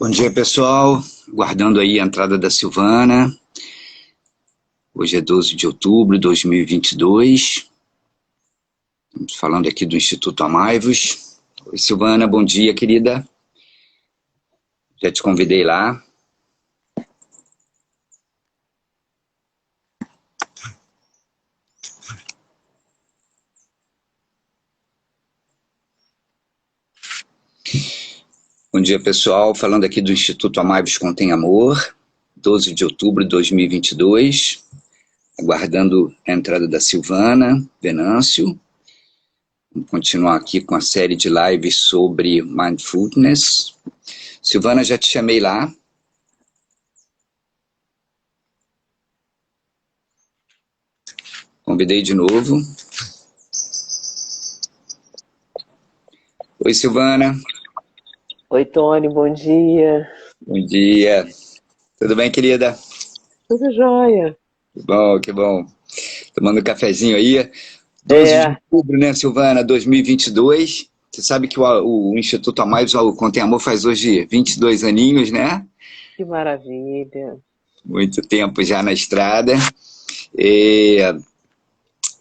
Bom dia, pessoal. Guardando aí a entrada da Silvana. Hoje é 12 de outubro de 2022. Estamos falando aqui do Instituto Amaivos. Oi, Silvana, bom dia, querida. Já te convidei lá. Bom dia, pessoal. Falando aqui do Instituto Amaivos Contém Amor. 12 de outubro de 2022. Aguardando a entrada da Silvana Venâncio. Vamos continuar aqui com a série de lives sobre Mindfulness. Silvana, já te chamei lá. Convidei de novo. Oi, Silvana. Oi, Tony, bom dia. Bom dia. Tudo bem, querida? Tudo jóia. Que bom, que bom. Tomando um cafezinho aí. 12 de outubro, né, Silvana, 2022. Você sabe que o Instituto Amaivos Contém Amor faz hoje 22 aninhos, né? Que maravilha. Muito tempo já na estrada.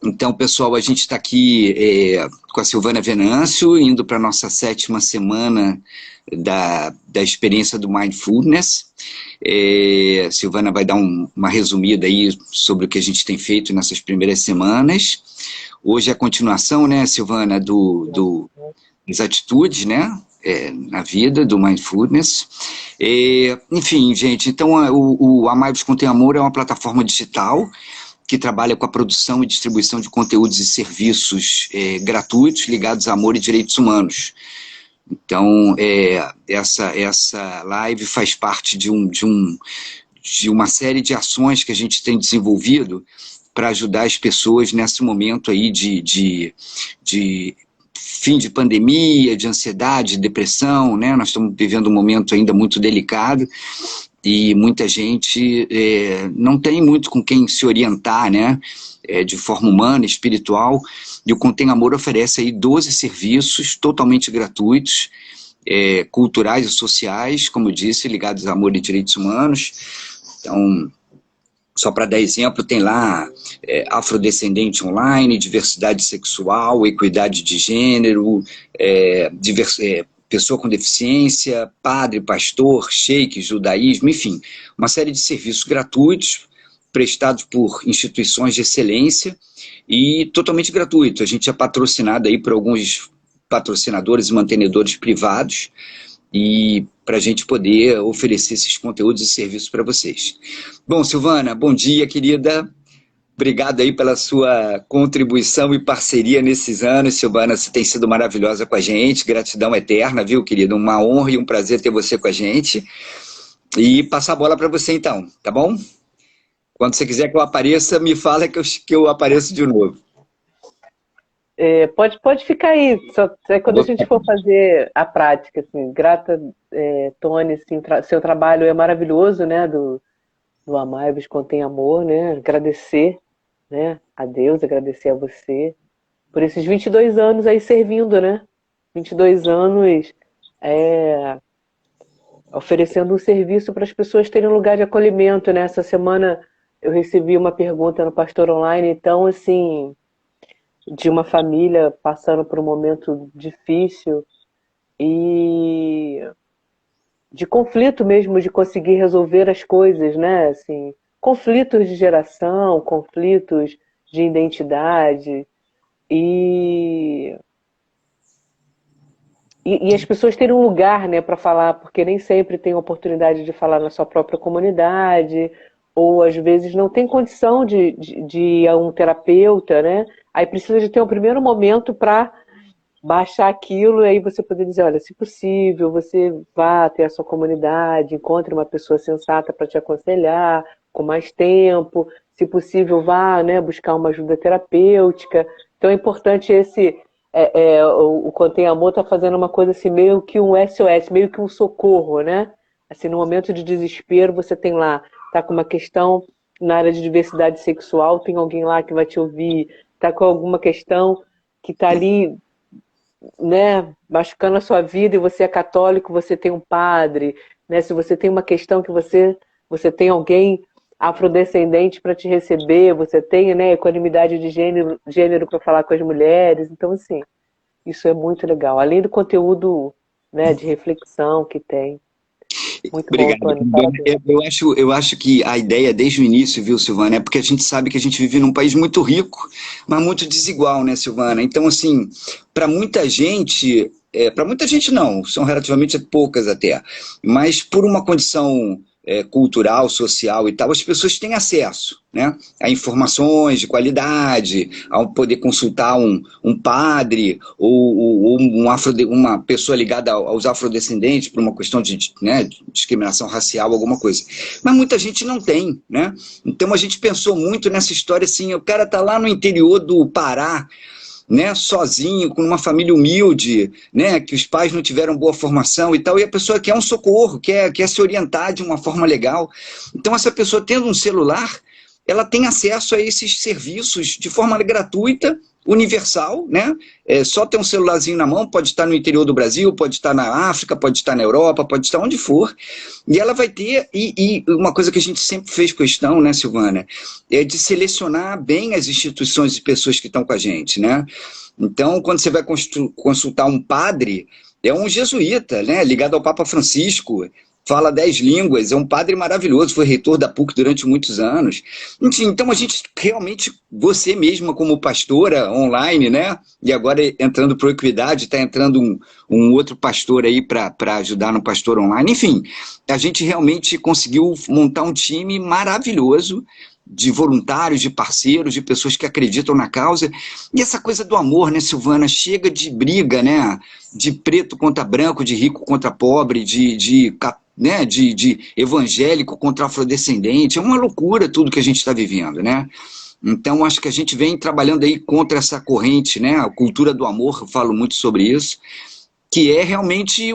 Então, pessoal, a gente está aqui com a Silvana Venâncio, indo para a nossa 7ª semana da experiência do Mindfulness. A Silvana vai dar uma resumida aí sobre o que a gente tem feito nessas primeiras semanas. Hoje é a continuação, né, Silvana, das atitudes, né, na vida do Mindfulness. Enfim, gente, então o Amaivos Contém Amor é uma plataforma digital que trabalha com a produção e distribuição de conteúdos e serviços gratuitos ligados a amor e direitos humanos. Então, essa live faz parte de uma série de ações que a gente tem desenvolvido para ajudar as pessoas nesse momento aí de fim de pandemia, de ansiedade, depressão, né? Nós estamos vivendo um momento ainda muito delicado e muita gente não tem muito com quem se orientar, né? De forma humana, espiritual, e o Contém Amor oferece aí 12 serviços totalmente gratuitos, culturais e sociais, como eu disse, ligados a amor e direitos humanos. Então, só para dar exemplo, tem lá afrodescendente online, diversidade sexual, equidade de gênero, pessoa com deficiência, padre, pastor, sheik, judaísmo, enfim, uma série de serviços gratuitos prestados por instituições de excelência e totalmente gratuito. A gente é patrocinado aí por alguns patrocinadores e mantenedores privados e para a gente poder oferecer esses conteúdos e serviços para vocês. Bom, Silvana, bom dia, querida. Obrigado aí pela sua contribuição e parceria nesses anos, Silvana, você tem sido maravilhosa com a gente, gratidão eterna, viu, querida? Uma honra e um prazer ter você com a gente. E passar a bola para você então, tá bom? Quando você quiser que eu apareça, me fala que eu apareço de novo. Pode ficar aí, só quando a gente for fazer a prática, assim, grata, Tony, assim, seu trabalho é maravilhoso, né, do Amaivos Contém Amor, né, agradecer, né, a Deus, agradecer a você, por esses 22 anos aí servindo, né, 22 anos oferecendo um serviço para as pessoas terem um lugar de acolhimento, né, essa semana eu recebi uma pergunta no Pastor Online, então, assim, de uma família passando por um momento difícil e de conflito mesmo, de conseguir resolver as coisas, né? Assim, conflitos de geração, conflitos de identidade e as pessoas terem um lugar, né, para falar, porque nem sempre tem oportunidade de falar na sua própria comunidade, ou às vezes não tem condição de ir a um terapeuta, né? Aí precisa de ter um primeiro momento para baixar aquilo e aí você poder dizer, olha, se possível, você vá até a sua comunidade, encontre uma pessoa sensata para te aconselhar, com mais tempo, se possível, vá, né, buscar uma ajuda terapêutica. Então é importante o Contém Amor está fazendo uma coisa assim, meio que um SOS, meio que um socorro, né? Assim, no momento de desespero, você tem lá, tá com uma questão na área de diversidade sexual, tem alguém lá que vai te ouvir, tá com alguma questão que tá ali, né, machucando a sua vida e você é católico, você tem um padre, né? Se você tem uma questão que você tem alguém afrodescendente para te receber, você tem, né, equanimidade de gênero para falar com as mulheres. Então, assim, isso é muito legal. Além do conteúdo, né, de reflexão que tem. Muito bom, Obrigado. Tony. Parabéns. Eu acho que a ideia desde o início, viu, Silvana, é porque a gente sabe que a gente vive num país muito rico, mas muito desigual, né, Silvana? Então, assim, para muita gente não, são relativamente poucas até, mas por uma condição cultural, social e tal, as pessoas têm acesso, né, a informações de qualidade, a poder consultar um padre ou uma pessoa ligada aos afrodescendentes por uma questão de, né, de discriminação racial, alguma coisa. Mas muita gente não tem, né? Então a gente pensou muito nessa história assim, o cara tá lá no interior do Pará, né, sozinho, com uma família humilde, né, que os pais não tiveram boa formação e tal, e a pessoa quer um socorro, quer se orientar de uma forma legal. Então, essa pessoa tendo um celular, ela tem acesso a esses serviços de forma gratuita, universal, né? Só ter um celularzinho na mão, pode estar no interior do Brasil, pode estar na África, pode estar na Europa, pode estar onde for, e ela vai ter, e uma coisa que a gente sempre fez questão, né, Silvana, é de selecionar bem as instituições e pessoas que estão com a gente, né? Então, quando você vai consultar um padre, é um jesuíta, né, ligado ao Papa Francisco, fala 10 línguas, é um padre maravilhoso, foi reitor da PUC durante muitos anos. Enfim, então a gente realmente, você mesma como pastora online, né, e agora entrando para o Equidade, está entrando um outro pastor aí para ajudar no pastor online, enfim, a gente realmente conseguiu montar um time maravilhoso, de voluntários, de parceiros, de pessoas que acreditam na causa. E essa coisa do amor, né, Silvana? Chega de briga, né? De preto contra branco, de rico contra pobre, né, de evangélico contra afrodescendente. É uma loucura tudo que a gente está vivendo, né? Então, acho que a gente vem trabalhando aí contra essa corrente, né? A cultura do amor, eu falo muito sobre isso, que é realmente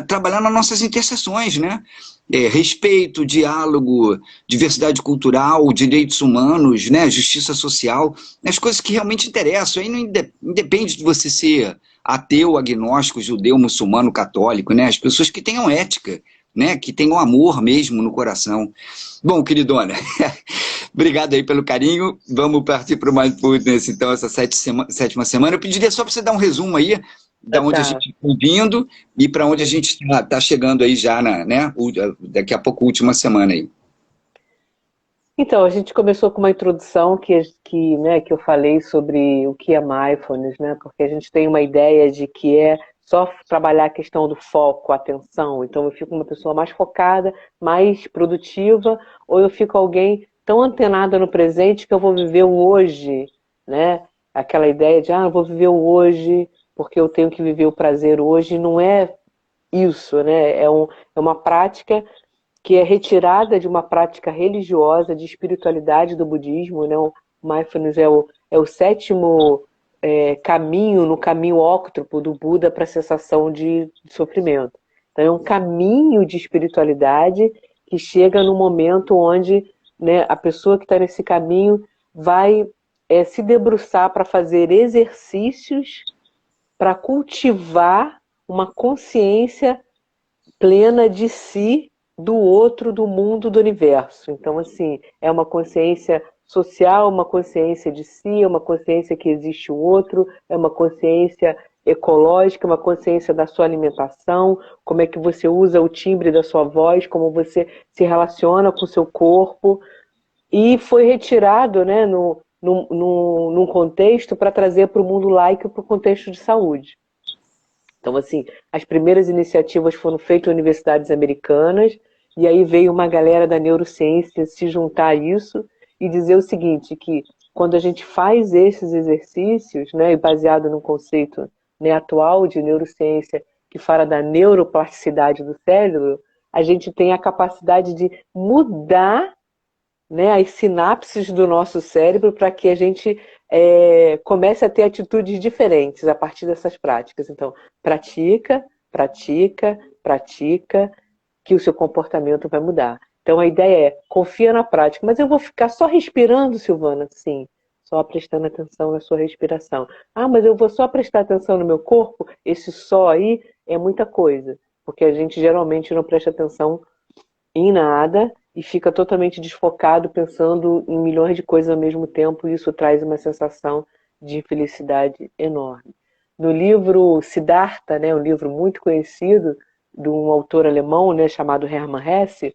trabalhar nas nossas interseções, né? Respeito, diálogo, diversidade cultural, direitos humanos, né? Justiça social, as coisas que realmente interessam. Aí não independe de você ser ateu, agnóstico, judeu, muçulmano, católico, né? As pessoas que tenham ética, né? Que tenham amor mesmo no coração. Bom, queridona, obrigado aí pelo carinho. Vamos partir para o Mindfulness, então, essa sétima semana. Eu pediria só para você dar um resumo aí da onde a Tá. gente está vindo e para onde a gente está chegando aí já, né? Daqui a pouco, última semana aí. Então, a gente começou com uma introdução né, que eu falei sobre o que é mindfulness, né? Porque a gente tem uma ideia de que é só trabalhar a questão do foco, a atenção. Então, eu fico uma pessoa mais focada, mais produtiva, ou eu fico alguém tão antenada no presente que eu vou viver o hoje, né? Aquela ideia de, eu vou viver o hoje porque eu tenho que viver o prazer hoje. Não é isso, né? É uma prática que é retirada de uma prática religiosa, de espiritualidade do budismo, né? O mindfulness é o sétimo caminho, no caminho óctropo do Buda para a cessação de sofrimento. Então é um caminho de espiritualidade que chega no momento onde, né, a pessoa que está nesse caminho vai se debruçar para fazer exercícios para cultivar uma consciência plena de si, do outro, do mundo, do universo. Então, assim, é uma consciência social, uma consciência de si, é uma consciência que existe o outro, é uma consciência ecológica, uma consciência da sua alimentação, como é que você usa o timbre da sua voz, como você se relaciona com o seu corpo. E foi retirado, né, num contexto para trazer para o mundo laico, para o contexto de saúde. Então, assim, as primeiras iniciativas foram feitas em universidades americanas, e aí veio uma galera da neurociência se juntar a isso e dizer o seguinte, que quando a gente faz esses exercícios, né, baseado no conceito né, atual de neurociência, que fala da neuroplasticidade do cérebro, a gente tem a capacidade de mudar, né, as sinapses do nosso cérebro para que a gente comece a ter atitudes diferentes a partir dessas práticas. Então, pratica, pratica, pratica, que o seu comportamento vai mudar. Então a ideia é, confia na prática. Mas eu vou ficar só respirando, Silvana? Sim, só prestando atenção na sua respiração. Ah, mas eu vou só prestar atenção no meu corpo? Esse só aí é muita coisa. Porque a gente geralmente não presta atenção em nada e fica totalmente desfocado pensando em milhões de coisas ao mesmo tempo, e isso traz uma sensação de infelicidade enorme. No livro Siddhartha, né, um livro muito conhecido de um autor alemão, né, chamado Hermann Hesse,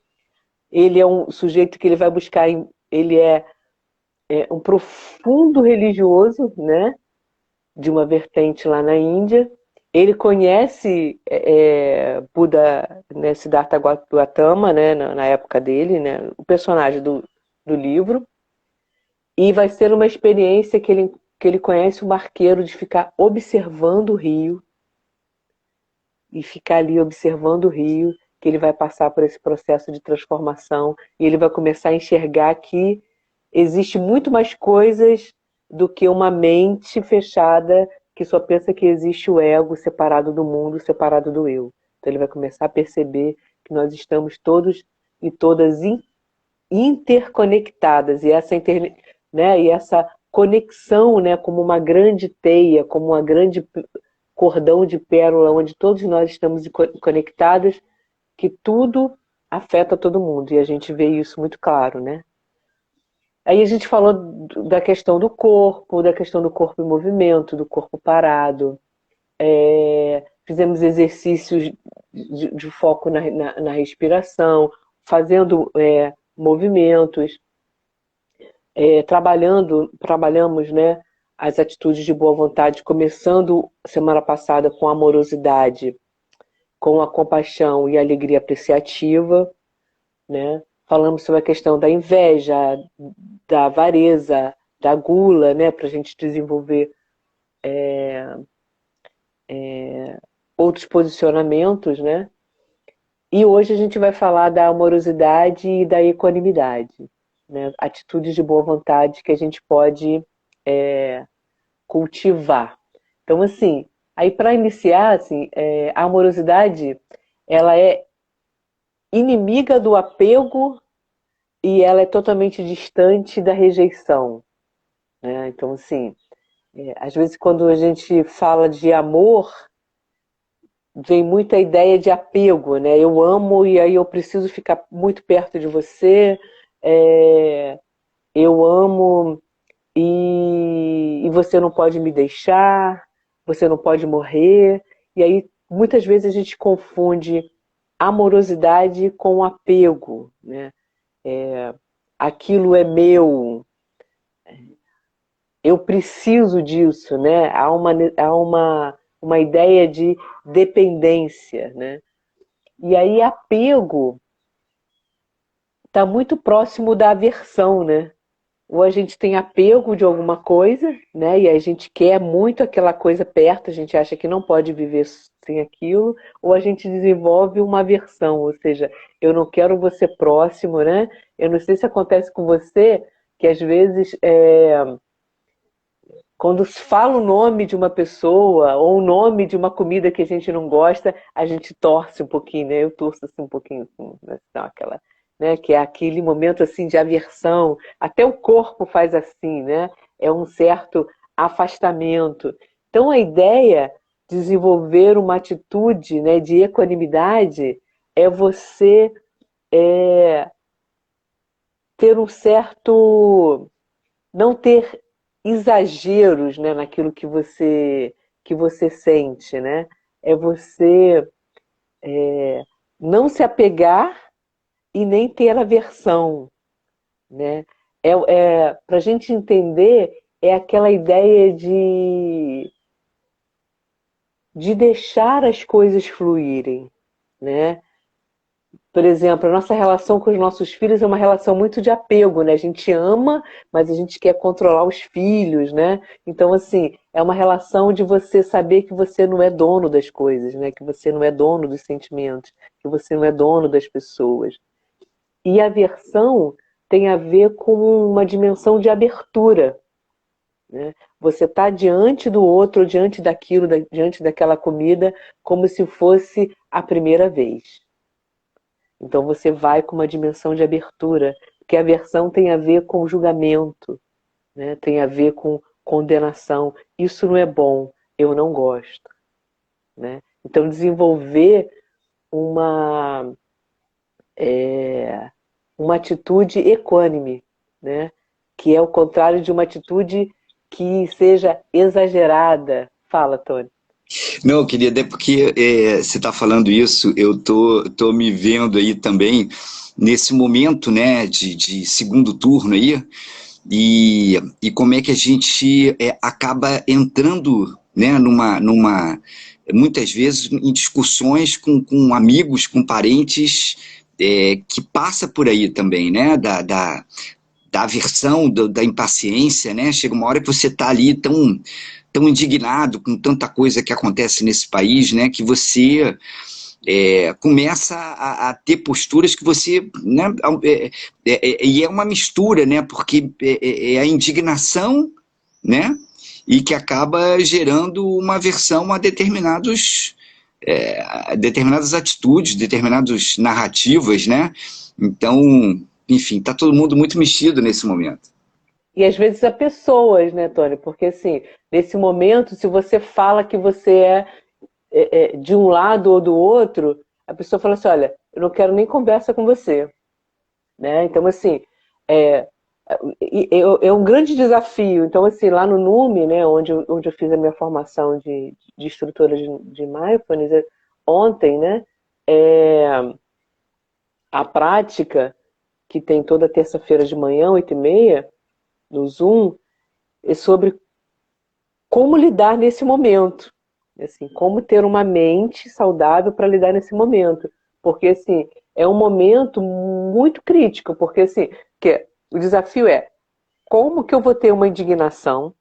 ele é um sujeito que ele vai buscar, ele é um profundo religioso, né, de uma vertente lá na Índia. Ele conhece Buda, né, Siddhartha Gautama, né, na época dele, né, o personagem do livro, e vai ser uma experiência que ele conhece o barqueiro, de ficar observando o rio, e ficar ali observando o rio, que ele vai passar por esse processo de transformação, e ele vai começar a enxergar que existe muito mais coisas do que uma mente fechada que só pensa que existe o ego separado do mundo, separado do eu. Então ele vai começar a perceber que nós estamos todos e todas interconectadas, e essa conexão, né, como uma grande teia, como uma grande cordão de pérola, onde todos nós estamos conectados, que tudo afeta todo mundo, e a gente vê isso muito claro, né? Aí a gente falou da questão do corpo em movimento, do corpo parado. Fizemos exercícios de foco na respiração, fazendo movimentos, trabalhamos, né, as atitudes de boa vontade, começando semana passada com a amorosidade, com a compaixão e a alegria apreciativa, né? Falamos sobre a questão da inveja, da avareza, da gula, né, para a gente desenvolver outros posicionamentos, né? E hoje a gente vai falar da amorosidade e da equanimidade, né? Atitudes de boa vontade que a gente pode cultivar. Então, assim, aí para iniciar, assim, a amorosidade, ela é inimiga do apego e ela é totalmente distante da rejeição, né? Então, assim, às vezes quando a gente fala de amor, vem muita ideia de apego, né? Eu amo e aí eu preciso ficar muito perto de você, eu amo e você não pode me deixar, você não pode morrer. E aí, muitas vezes a gente confunde amorosidade com apego, né? Aquilo é meu, eu preciso disso, né? Há uma ideia de dependência, né? E aí apego está muito próximo da aversão, né? Ou a gente tem apego de alguma coisa, né? E a gente quer muito aquela coisa perto, a gente acha que não pode viver sem aquilo, ou a gente desenvolve uma aversão, ou seja, eu não quero você próximo, né? Eu não sei se acontece com você, que às vezes quando se fala o nome de uma pessoa ou o nome de uma comida que a gente não gosta, a gente torce um pouquinho, né? Eu torço assim um pouquinho, assim, né? Então, aquela, né? Que é aquele momento assim de aversão. Até o corpo faz assim, né? É um certo afastamento. Então a ideia de desenvolver uma atitude, né, de equanimidade é você ter um certo, não ter exageros, né, naquilo que você sente, né? É você não se apegar e nem ter aversão, né? Para a gente entender, é aquela ideia de deixar as coisas fluírem, né? Por exemplo, a nossa relação com os nossos filhos é uma relação muito de apego, né? A gente ama, mas a gente quer controlar os filhos, né? Então, assim, é uma relação de você saber que você não é dono das coisas, né? Que você não é dono dos sentimentos, que você não é dono das pessoas. E a aversão tem a ver com uma dimensão de abertura, né? Você está diante do outro, diante daquilo, diante daquela comida, como se fosse a primeira vez. Então você vai com uma dimensão de abertura, porque a aversão tem a ver com julgamento, né? Tem a ver com condenação. Isso não é bom, eu não gosto, né? Então desenvolver uma, uma atitude equânime, né? Que é o contrário de uma atitude que seja exagerada. Fala, Tony. Não, queria, até porque você está falando isso, eu tô me vendo aí também nesse momento, né, de segundo turno aí, e como é que a gente acaba entrando, né, muitas vezes em discussões com amigos, com parentes, que passa por aí também, né, da aversão, da impaciência, né? Chega uma hora que você está ali tão indignado com tanta coisa que acontece nesse país, né? Que você começa a ter posturas que você, né? E é uma mistura, né? Porque é a indignação, né? E que acaba gerando uma aversão a determinadas atitudes, determinadas narrativas, né? Então, enfim, está todo mundo muito mexido nesse momento. E às vezes a pessoas, né, Tony? Porque assim, nesse momento, se você fala que você de um lado ou do outro, a pessoa fala assim, olha, eu não quero nem conversa com você, né? Então, assim, é, é um grande desafio. Então, assim, lá no NUME, né, onde eu fiz a minha formação de instrutora de mindfulness, ontem, né, é, a prática que tem toda terça-feira de manhã, 8h30, no Zoom, é sobre como lidar nesse momento. Assim, como ter uma mente saudável para lidar nesse momento. Porque, assim, é um momento muito crítico, porque, assim, o desafio é como que eu vou ter uma indignação,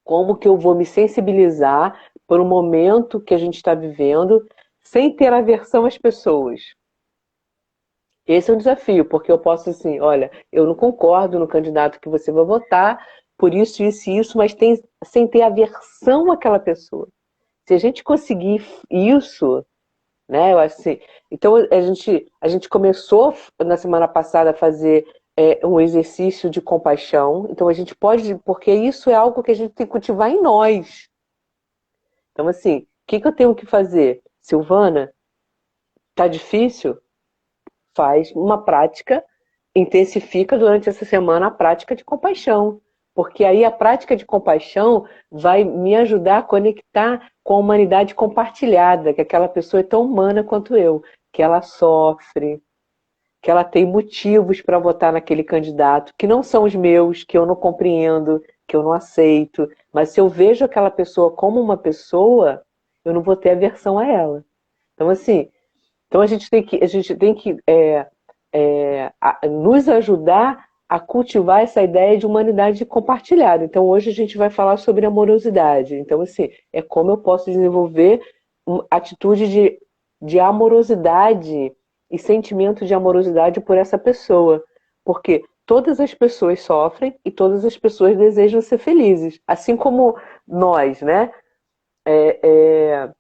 como que eu vou me sensibilizar por um momento que a gente está vivendo, sem ter aversão às pessoas. Esse é um desafio, porque eu posso assim, olha, eu não concordo no candidato que você vai votar, por isso e isso, mas sem ter aversão àquela pessoa. Se a gente conseguir isso, né, eu acho assim, então a gente começou na semana passada a fazer um exercício de compaixão, então a gente pode, porque isso é algo que a gente tem que cultivar em nós. Então assim, o que eu tenho que fazer? Silvana, tá difícil? Faz uma prática, intensifica durante essa semana a prática de compaixão. Porque aí a prática de compaixão vai me ajudar a conectar com a humanidade compartilhada, que aquela pessoa é tão humana quanto eu, que ela sofre, que ela tem motivos para votar naquele candidato, que não são os meus, que eu não compreendo, que eu não aceito. Mas se eu vejo aquela pessoa como uma pessoa, eu não vou ter aversão a ela. Então, assim, então a gente tem que nos ajudar a cultivar essa ideia de humanidade compartilhada. Então hoje a gente vai falar sobre amorosidade. Então, assim, é como eu posso desenvolver uma atitude de amorosidade e sentimento de amorosidade por essa pessoa. Porque todas as pessoas sofrem e todas as pessoas desejam ser felizes. Assim como nós, né? É, é,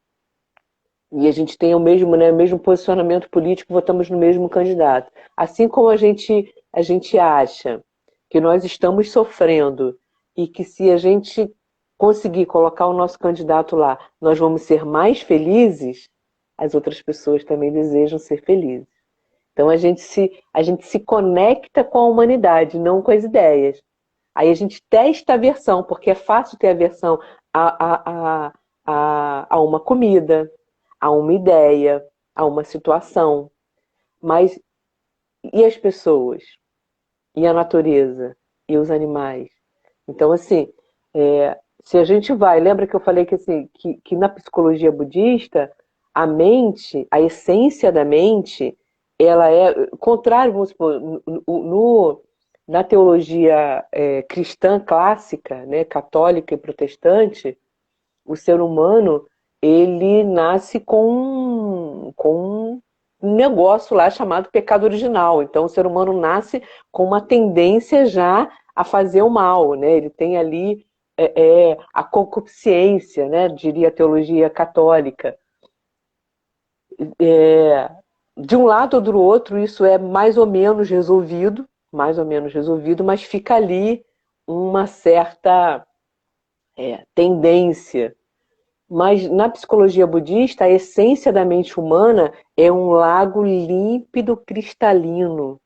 e a gente tem o mesmo, né, o mesmo posicionamento político, votamos no mesmo candidato. Assim como a gente acha que nós estamos sofrendo e que se a gente conseguir colocar o nosso candidato lá, nós vamos ser mais felizes, as outras pessoas também desejam ser felizes. Então a gente se conecta com a humanidade, não com as ideias. Aí a gente testa a aversão, porque é fácil ter aversão a uma comida, a uma ideia, a uma situação. Mas e as pessoas? E a natureza? E os animais? Então, assim, se a gente vai, lembra que eu falei que, assim, que na psicologia budista, a mente, a essência da mente ela é contrário, vamos supor, na teologia cristã clássica, né, católica e protestante, o ser humano ele nasce com um negócio lá chamado pecado original. Então, o ser humano nasce com uma tendência já a fazer o mal, né? Ele tem ali a concupiscência, né? Diria a teologia católica. De um lado ou do outro, isso é mais ou menos resolvido, mas fica ali uma certa tendência. Mas na psicologia budista, a essência da mente humana é um lago límpido, cristalino.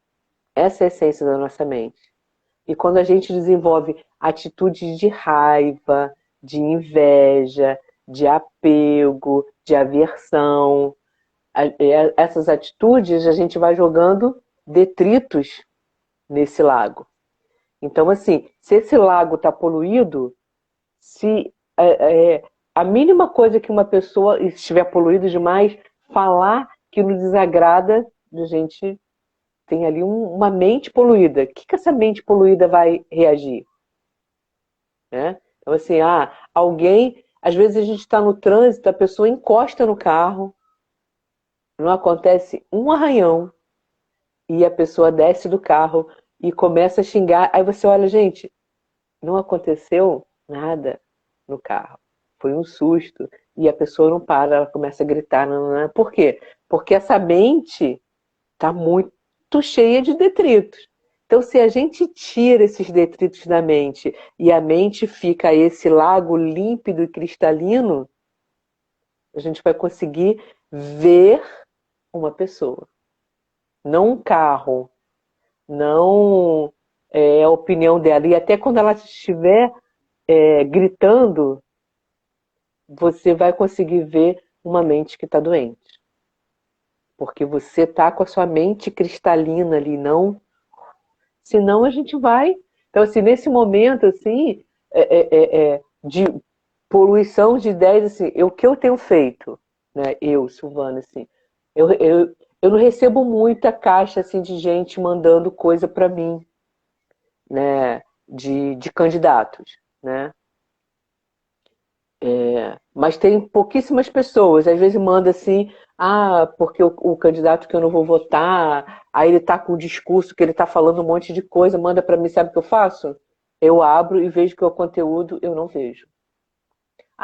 Essa é a essência da nossa mente. E quando a gente desenvolve atitudes de raiva, de inveja, de apego, de aversão, essas atitudes a gente vai jogando detritos nesse lago. Então, assim, se esse lago está poluído, se a mínima coisa que uma pessoa estiver poluída demais, falar que nos desagrada, a gente tem ali uma mente poluída. O que essa mente poluída vai reagir? Né? Então, assim, alguém, às vezes a gente está no trânsito, a pessoa encosta no carro, não acontece um arranhão, e a pessoa desce do carro e começa a xingar. Aí você olha, gente, não aconteceu nada no carro. Foi um susto. E a pessoa não para, ela começa a gritar. Não, não. Por quê? Porque essa mente está muito cheia de detritos. Então, se a gente tira esses detritos da mente e a mente fica esse lago límpido e cristalino, a gente vai conseguir ver uma pessoa. Não um carro, não a opinião dela. E até quando ela estiver gritando, você vai conseguir ver uma mente que está doente. Porque você está com a sua mente cristalina ali, não. Senão a gente vai. Então, assim, nesse momento, assim, de poluição de ideias, assim, o que eu tenho feito, né? Eu, Silvana, assim, eu não recebo muita caixa assim de gente mandando coisa para mim, né? De candidatos, né? Mas tem pouquíssimas pessoas, às vezes manda assim, porque o candidato que eu não vou votar, aí ele está com o discurso que ele está falando um monte de coisa, manda para mim, sabe o que eu faço? Eu abro e vejo que o conteúdo eu não vejo.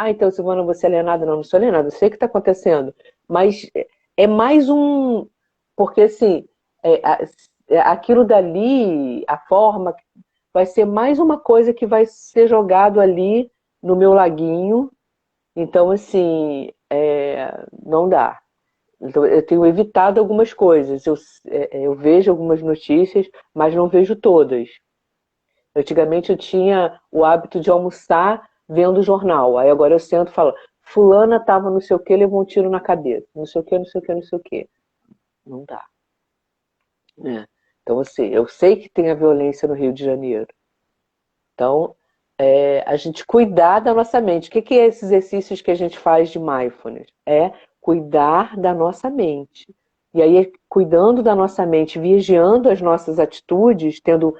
Então, Silvana, você é alienada? Não, não sou alienada, eu sei o que está acontecendo. Mas é mais um. Porque, assim, aquilo dali, a forma, vai ser mais uma coisa que vai ser jogado ali no meu laguinho. Então, assim, não dá. Então, eu tenho evitado algumas coisas. Eu vejo algumas notícias, mas não vejo todas. Antigamente eu tinha o hábito de almoçar vendo o jornal. Aí agora eu sento e falo, fulana estava não sei o que, levou um tiro na cabeça. Não sei o que, não sei o que, não sei o que. Não dá. Né? Então, assim, eu sei que tem a violência no Rio de Janeiro. Então, a gente cuidar da nossa mente. O que é esses exercícios que a gente faz de mindfulness? É cuidar da nossa mente. E aí, cuidando da nossa mente, vigiando as nossas atitudes, tendo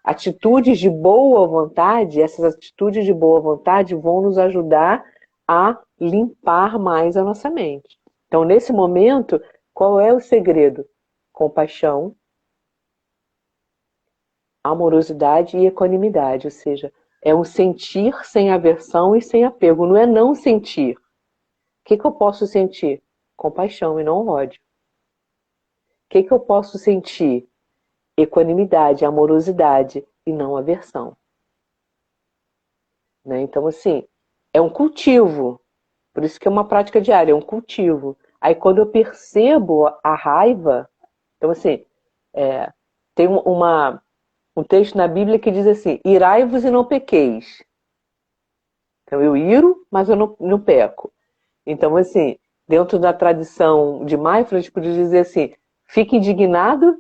atitudes de boa vontade, essas atitudes de boa vontade vão nos ajudar a limpar mais a nossa mente. Então, nesse momento, qual é o segredo? Compaixão, amorosidade e equanimidade, ou seja, é um sentir sem aversão e sem apego, não é não sentir. O que eu posso sentir? Compaixão e não ódio. O que eu posso sentir? Equanimidade, amorosidade e não aversão. Né? Então, assim, é um cultivo. Por isso que é uma prática diária, é um cultivo. Aí quando eu percebo a raiva, então assim, tem um texto na Bíblia que diz assim, irai-vos e não pequeis. Então eu iro, mas eu não peco. Então, assim, dentro da tradição de Mindfulness, podia dizer assim, fique indignado,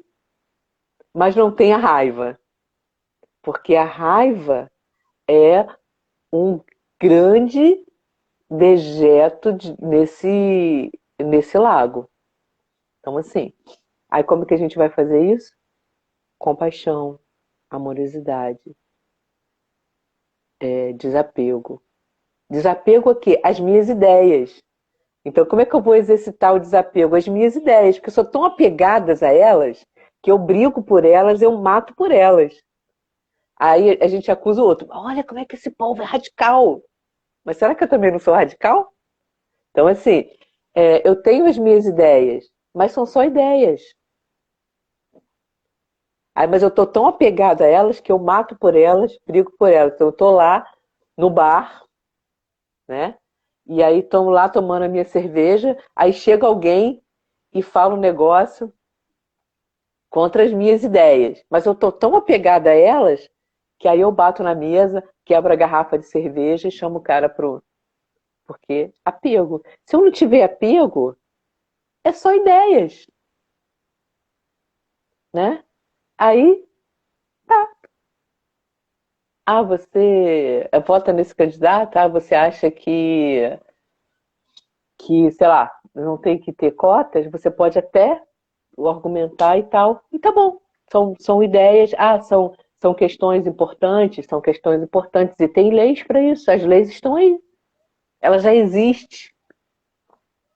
mas não tenha raiva. Porque a raiva é um grande dejeto nesse lago. Então, assim, aí como que a gente vai fazer isso? Compaixão, amorosidade, desapego. Desapego aqui, as minhas ideias. Então, como é que eu vou exercitar o desapego? As minhas ideias, porque eu sou tão apegadas a elas que eu brigo por elas, eu mato por elas. Aí a gente acusa o outro. Olha como é que esse povo é radical. Mas será que eu também não sou radical? Então, assim, eu tenho as minhas ideias, mas são só ideias. Aí, mas eu tô tão apegado a elas que eu mato por elas, brigo por elas. Então, eu tô lá no bar, né? E aí estão lá tomando a minha cerveja, aí chega alguém e fala um negócio contra as minhas ideias. Mas eu tô tão apegada a elas que aí eu bato na mesa, quebro a garrafa de cerveja e chamo o cara pro. Porque apego. Se eu não tiver apego, é só ideias, né? Aí, você vota nesse candidato, você acha que, sei lá, não tem que ter cotas, você pode até argumentar e tal, e tá bom. São ideias, são questões importantes, e tem leis para isso, as leis estão aí, ela já existe,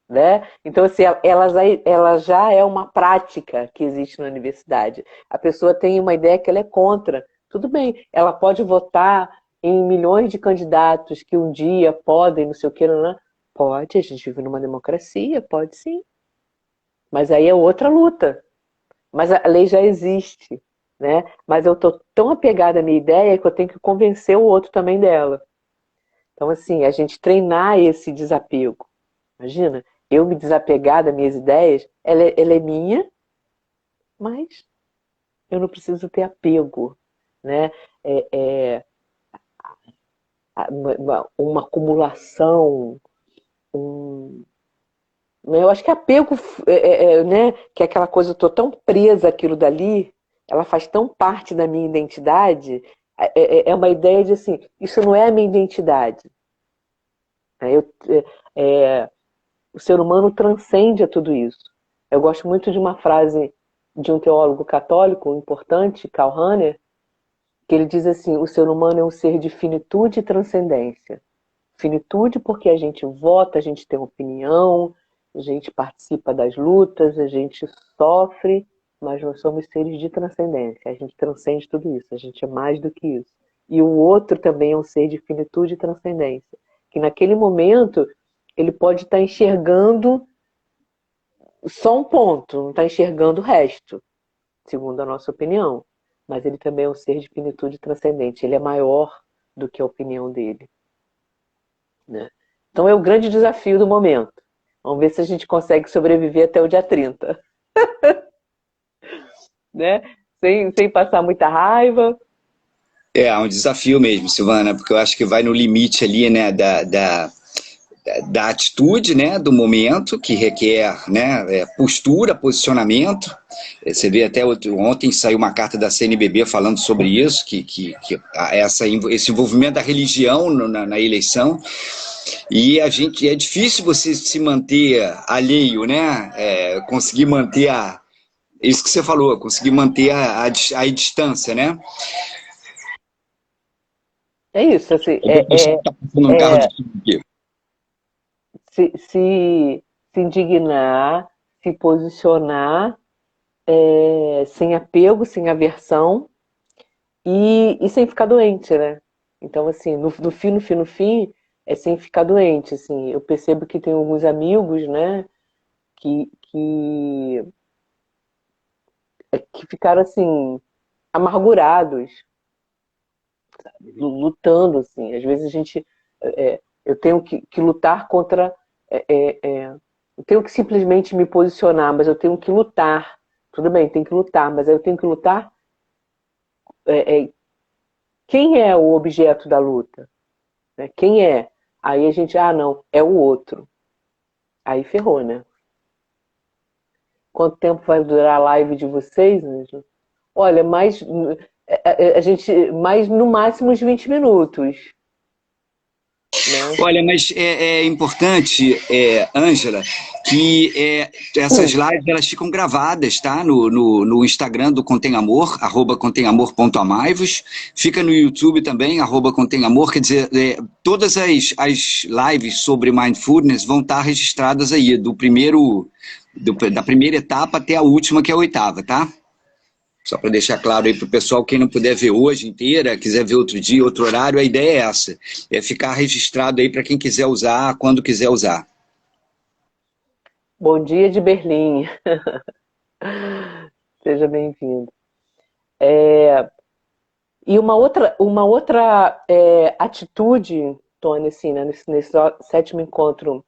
né? Então, assim, ela já é uma prática que existe na universidade. A pessoa tem uma ideia que ela é contra, tudo bem, ela pode votar em milhões de candidatos que um dia podem, não sei o que, não, não. Pode, a gente vive numa democracia, pode sim. Mas aí é outra luta. Mas a lei já existe, né? Mas eu tô tão apegada à minha ideia que eu tenho que convencer o outro também dela. Então, assim, a gente treinar esse desapego. Imagina, eu me desapegar das minhas ideias, ela é minha, mas eu não preciso ter apego, né? É, é, uma acumulação, um, né? Eu acho que apego, né? Que é aquela coisa, eu tô tão presa àquilo dali, ela faz tão parte da minha identidade, é uma ideia de assim, isso não é a minha identidade. Eu, é, o ser humano transcende a tudo isso. Eu gosto muito de uma frase de um teólogo católico importante, Karl Rahner, que ele diz assim: o ser humano é um ser de finitude e transcendência. Finitude porque a gente vota, a gente tem opinião, a gente participa das lutas, a gente sofre, mas nós somos seres de transcendência. A gente transcende tudo isso, a gente é mais do que isso. E o outro também é um ser de finitude e transcendência, que naquele momento ele pode estar enxergando só um ponto, não está enxergando o resto, segundo a nossa opinião. Mas ele também é um ser de finitude transcendente, ele é maior do que a opinião dele, né? Então é o grande desafio do momento. Vamos ver se a gente consegue sobreviver até o dia 30, né? Sem passar muita raiva. É um desafio mesmo, Silvana, porque eu acho que vai no limite ali, né, da atitude, né, do momento, que requer, né, postura, posicionamento. Você vê até ontem saiu uma carta da CNBB falando sobre isso, que esse envolvimento da religião na eleição. E é difícil você se manter alheio, né? Conseguir manter isso que você falou, conseguir manter a distância, né? É isso, assim, O pessoal está passando um carro de é aqui. se indignar, se posicionar, sem apego, sem aversão e sem ficar doente, né? Então, assim, no fim, é sem ficar doente, assim. Eu percebo que tem alguns amigos, né, que que ficaram, assim, amargurados, lutando, assim. Às vezes a gente... eu tenho que lutar contra... é, é, é, eu tenho que simplesmente me posicionar, mas eu tenho que lutar. Tudo bem, tem que lutar, mas eu tenho que lutar... quem é o objeto da luta? Né? Quem é? Aí a gente, não, é o outro. Aí ferrou, né? Quanto tempo vai durar a live de vocês, Ângelo? Olha, a gente, mais no máximo uns 20 minutos. né? Olha, mas é importante, Ângela, que essas lives elas ficam gravadas, tá? No Instagram do Contém Amor, @contegamor.amaivos, fica no YouTube também, @contegamor, quer dizer, todas as lives sobre Mindfulness vão estar registradas aí, da primeira etapa até a última, que é a oitava, tá? Só para deixar claro aí para o pessoal, quem não puder ver hoje inteira, quiser ver outro dia, outro horário, a ideia é essa, é ficar registrado aí para quem quiser usar, quando quiser usar. Bom dia de Berlim. Seja bem-vindo. E uma outra atitude, Tony, assim, né, nesse sétimo encontro,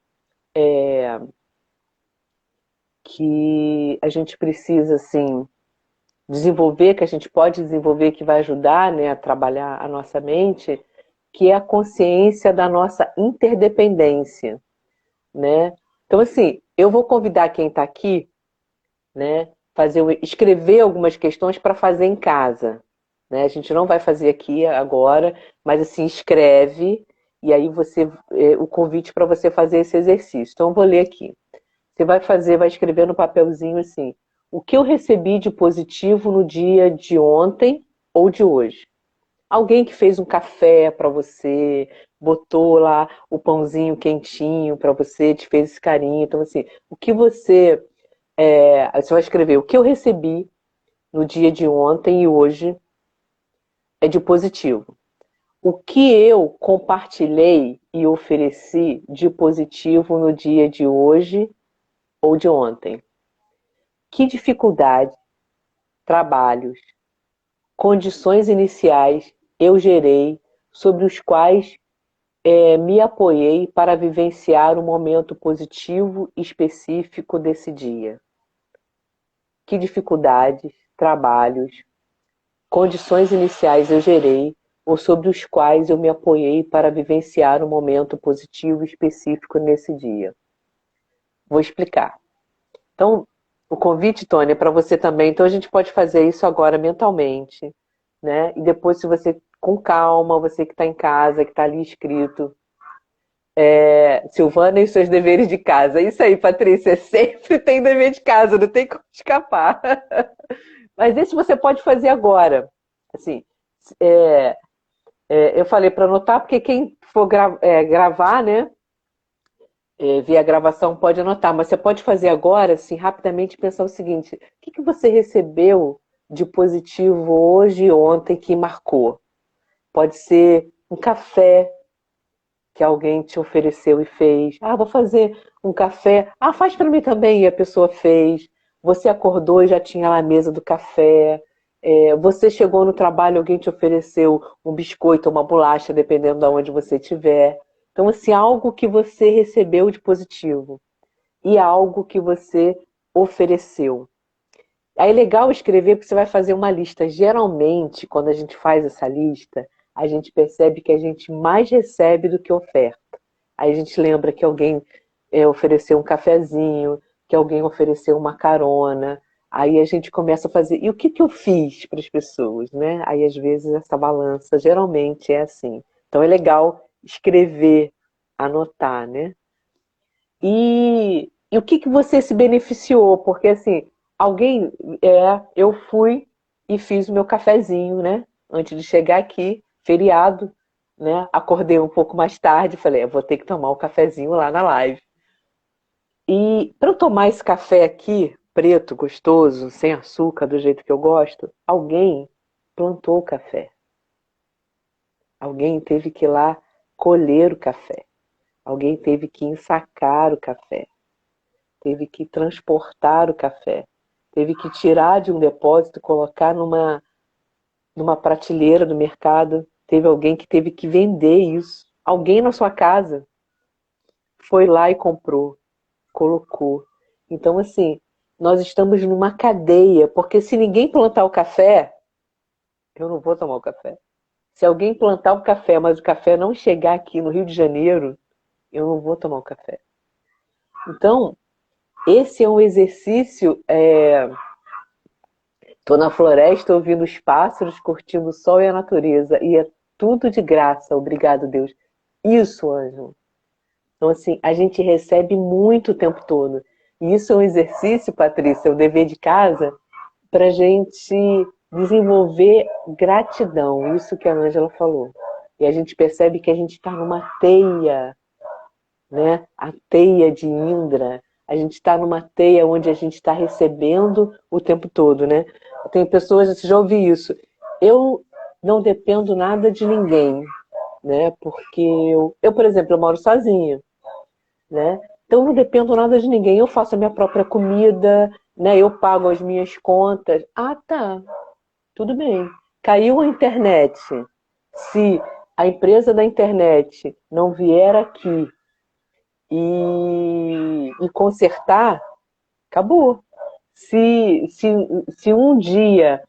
que a gente precisa, assim, desenvolver, que a gente pode desenvolver, que vai ajudar, né, a trabalhar a nossa mente, que é a consciência da nossa interdependência, né? Então, assim, eu vou convidar quem está aqui, né, escrever algumas questões para fazer em casa, né? A gente não vai fazer aqui agora, mas assim, escreve e aí o convite para você fazer esse exercício. Então, eu vou ler aqui. Você vai escrever no papelzinho assim: o que eu recebi de positivo no dia de ontem ou de hoje? Alguém que fez um café para você, botou lá o pãozinho quentinho para você, te fez esse carinho. Então, assim, você vai escrever: o que eu recebi no dia de ontem e hoje é de positivo. O que eu compartilhei e ofereci de positivo no dia de hoje ou de ontem? Que dificuldade, trabalhos, condições iniciais eu gerei sobre os quais me apoiei para vivenciar um momento positivo específico desse dia? Que dificuldades, trabalhos, condições iniciais eu gerei ou sobre os quais eu me apoiei para vivenciar um momento positivo específico nesse dia? Vou explicar. Então, o convite, Tônia, é para você também. Então, a gente pode fazer isso agora mentalmente, né? E depois, se você, com calma, você que está em casa, que está ali escrito, Silvana e os seus deveres de casa. Isso aí, Patrícia, sempre tem dever de casa, não tem como escapar. Mas esse você pode fazer agora. Assim, é, eu falei para anotar, porque quem for gravar, né? Ver a gravação pode anotar, mas você pode fazer agora, assim, rapidamente pensar o seguinte: o que você recebeu de positivo hoje e ontem que marcou? Pode ser um café que alguém te ofereceu e fez. Ah, vou fazer um café. Ah, faz para mim também, e a pessoa fez. Você acordou e já tinha lá a mesa do café. Você chegou no trabalho, alguém te ofereceu um biscoito ou uma bolacha, dependendo de onde você estiver. Então, assim, algo que você recebeu de positivo e algo que você ofereceu. Aí é legal escrever porque você vai fazer uma lista. Geralmente, quando a gente faz essa lista, a gente percebe que a gente mais recebe do que oferta. Aí a gente lembra que alguém ofereceu um cafezinho, que alguém ofereceu uma carona. Aí a gente começa a fazer. E o que eu fiz para as pessoas, né? Aí às vezes essa balança geralmente é assim. Então é legal escrever, anotar, né? E o que você se beneficiou? Porque assim, eu fui e fiz o meu cafezinho, né? Antes de chegar aqui, feriado, né? Acordei um pouco mais tarde, falei, eu vou ter que tomar o cafezinho lá na live. E para eu tomar esse café aqui, preto, gostoso, sem açúcar, do jeito que eu gosto, alguém plantou o café. Alguém teve que ir lá colher o café. Alguém teve que ensacar o café. Teve que transportar o café, teve que tirar de um depósito e colocar numa prateleira do mercado. Teve alguém que teve que vender isso. Alguém na sua casa foi lá e comprou, colocou. Então, assim, nós estamos numa cadeia, porque se ninguém plantar o café, eu não vou tomar o café. Se alguém plantar o café, mas o café não chegar aqui no Rio de Janeiro, eu não vou tomar o café. Então, esse é um exercício. Estou na floresta ouvindo os pássaros, curtindo o sol e a natureza. E é tudo de graça, obrigado, Deus. Isso, Ângelo. Então, assim, a gente recebe muito o tempo todo. E isso é um exercício, Patrícia, o dever de casa, para a gente desenvolver gratidão, isso que a Ângela falou. E a gente percebe que a gente está numa teia, né? A teia de Indra. A gente está numa teia onde a gente está recebendo o tempo todo, né? Tem pessoas, você já ouviu isso, eu não dependo nada de ninguém, né? Porque por exemplo, eu moro sozinha, né? Então eu não dependo nada de ninguém, eu faço a minha própria comida, né? Eu pago as minhas contas. Ah, tá, tudo bem. Caiu a internet. Se a empresa da internet não vier aqui e consertar, acabou. Se um dia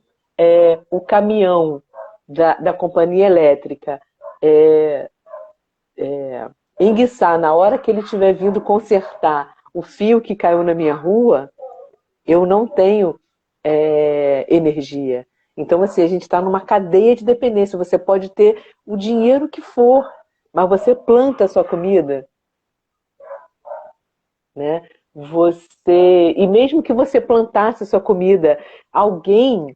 o caminhão da companhia elétrica é, enguiçar na hora que ele estiver vindo consertar o fio que caiu na minha rua, eu não tenho energia. Então, assim, a gente está numa cadeia de dependência. Você pode ter o dinheiro que for, mas você planta a sua comida, né? E mesmo que você plantasse a sua comida, alguém,